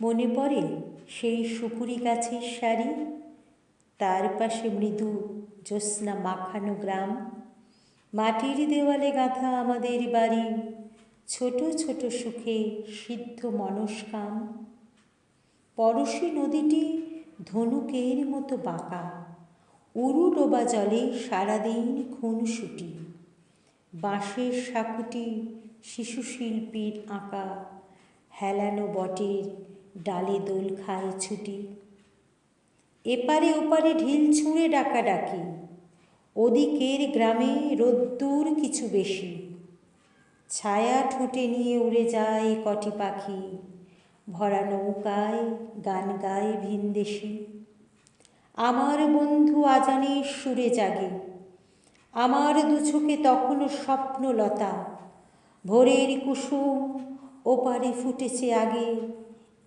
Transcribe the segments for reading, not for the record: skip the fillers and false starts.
মনে পড়ে সেই সুপুরি গাছের সারি, তার পাশে মৃদু জ্যোৎস্না মাখানো গ্রাম, মাটির দেওয়ালে গাঁথা আমাদের বাড়ি, ছোট ছোট সুখে সিদ্ধ মনস্কাম। পরশী নদীটি ধনুকের মতো বাঁকা, উরু ডোবা জলে সারাদিন খুনসুটি। বাঁশের সাঁকুটি শিশু শিল্পীর আঁকা, হেলানো বটের ডালে দোল খায় ছুটি। এপারে ওপারে ঢিল ছুঁড়ে ডাকাডাকি, ওদিকের গ্রামে রোদ্দুর কিছু বেশি। ছায়া ঠোঁটে নিয়ে উড়ে যায় কটি পাখি, ভরা নৌকায় গান গায় ভিনদেশি। আমার বন্ধু আজানের সুরে জাগে, আমার দুচোখে তখনও স্বপ্নলতা। ভোরের কুসুম ওপারে ফুটেছে আগে,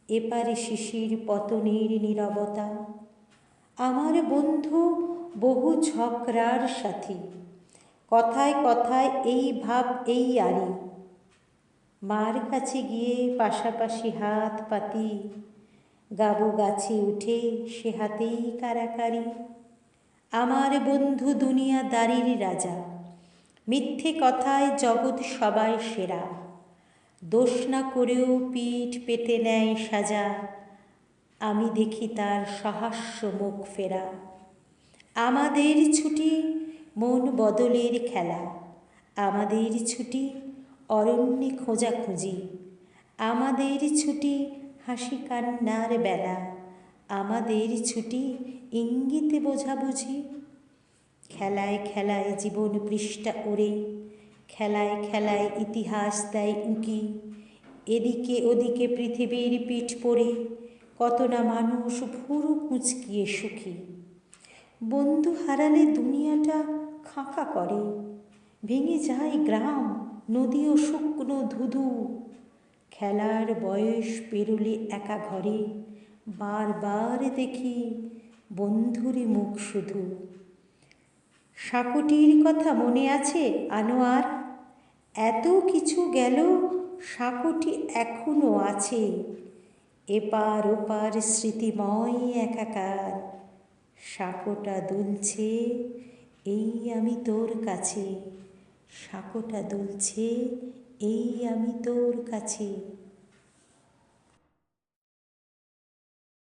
এপারে শিশির পতনের নীরবতা। আমার বন্ধু বহু ঝগড়ার সাথী, কথায় কথায় এই ভাব এই আরি। মার কাছে গিয়ে পাশাপাশি হাত পাতি, গাবো গাছে উঠে সে হাতেই কারাকারি। আমার বন্ধু দুনিয়াদারির রাজা, মিথ্যে কথায় জগৎ সবাই সেরা। দোষ না করেও পিঠ পেতে নেয় সাজা, আমি দেখি তার সহাস্য মুখ ফেরা। আমাদের ছুটি মন বদলের খেলা, আমাদের ছুটি অরণ্যে খোঁজাখুঁজি। আমাদের ছুটি হাসি কান্নার বেলা, আমাদের ছুটি ইঙ্গিতে বোঝাবুঝি। খেলায় খেলায় জীবন পৃষ্ঠা ওড়ে, খেলায় খেলায় ইতিহাস দেয় উঁকি। এদিকে ওদিকে পৃথিবীর পিঠ পড়ে, কত না মানুষ ভুরু কুঁচকিয়ে সুখী। বন্ধু হারালে দুনিয়াটা খাঁকা করে, ভেঙে যায় গ্রাম নদী ও শুকনো ধুধু। খেলার বয়স পেরোলে একা ঘরে, বারবার দেখি বন্ধুরে মুখ শুধু। সাঁকোটির কথা মনে আছে আনোয়ার? এত কিছু গেল, সাঁকোটি এখনো আছে। এপার ওপার স্মৃতিময় একাকার, সাঁকোটা দুলছে এই আমি তোর কাছে, সাঁকোটা দুলছে এই আমি তোর কাছে।